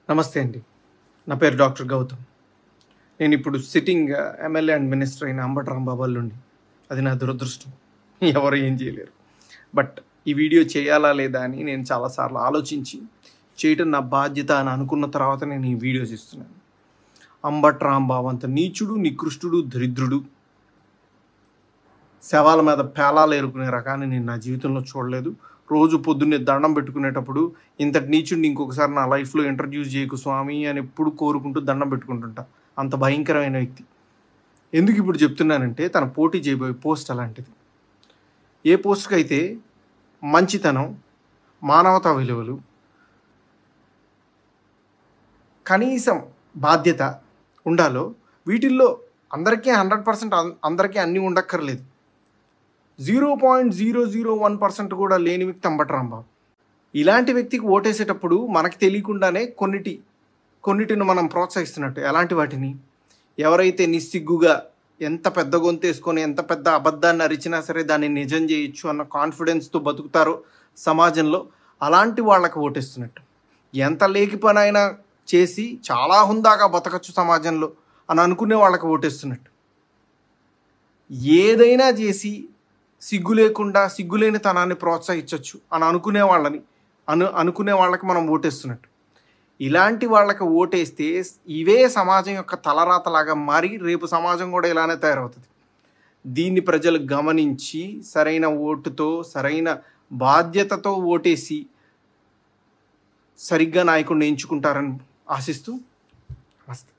నమస్తే అండి. నా పేరు డాక్టర్ గౌతమ్. నేను ఇప్పుడు సిట్టింగ్ ఎమ్మెల్యే అండ్ మినిస్టర్ అయిన అంబటి రాంబాబు అల్లుడిని. అది నా దురదృష్టం. ఎవరు ఏం చేయలేరు. బట్ ఈ వీడియో చేయాలా లేదా అని నేను చాలాసార్లు ఆలోచించి చేయటం నా బాధ్యత అని అనుకున్న తర్వాత నేను ఈ వీడియో చేస్తున్నాను. అంబటి రాంబాబు అంత నీచుడు, నికృష్టుడు, దరిద్రుడు, శవాల మీద పేలాలు ఏరుకునే రకాన్ని నేను నా జీవితంలో చూడలేదు. రోజు పొద్దున్నే దండం పెట్టుకునేటప్పుడు ఇంతటి నీచుడిని ఇంకొకసారి నా లైఫ్లో ఇంట్రడ్యూస్ చేయకు స్వామి అని ఎప్పుడు కోరుకుంటూ దండం పెట్టుకుంటుంటా. అంత భయంకరమైన వ్యక్తి. ఎందుకు ఇప్పుడు చెప్తున్నానంటే తన పోటీ చేయబోయే పోస్ట్ అలాంటిది. ఏ పోస్ట్కి అయితే మంచితనం, మానవతా విలువలు, కనీసం బాధ్యత ఉండాలో వీటిల్లో అందరికీ 100% అందరికీ అన్నీ ఉండక్కర్లేదు. 0.001% కూడా లేని వ్యక్తి అంబటి రాంబాబు. ఇలాంటి వ్యక్తికి ఓటేసేటప్పుడు మనకి తెలియకుండానే కొన్నిటిని మనం ప్రోత్సహిస్తున్నట్టు. ఎలాంటి వాటిని? ఎవరైతే నిస్సిగ్గుగా ఎంత పెద్ద గొంతేసుకొని ఎంత పెద్ద అబద్ధాన్ని అరిచినా సరే దాన్ని నిజం చేయొచ్చు అన్న కాన్ఫిడెన్స్తో బతుకుతారో సమాజంలో అలాంటి వాళ్ళకి ఓటేస్తున్నట్టు. ఎంత లేకి పని అయినా చేసి చాలా హుందాగా బతకచ్చు సమాజంలో అని అనుకునే వాళ్ళకి ఓటేస్తున్నట్టు. ఏదైనా చేసి సిగ్గు లేకుండా సిగ్గులేని తనాన్ని ప్రోత్సహించవచ్చు అని అనుకునే వాళ్ళకి మనం ఓటేస్తున్నట్టు. ఇలాంటి వాళ్ళకి ఓటేస్తే ఇవే సమాజం యొక్క తలరాతలాగా మారి రేపు సమాజం కూడా ఇలానే తయారవుతుంది. దీన్ని ప్రజలు గమనించి సరైన ఓటుతో సరైన బాధ్యతతో ఓటేసి సరిగ్గా నాయకుడిని ఎంచుకుంటారని ఆశిస్తూ నమస్తే.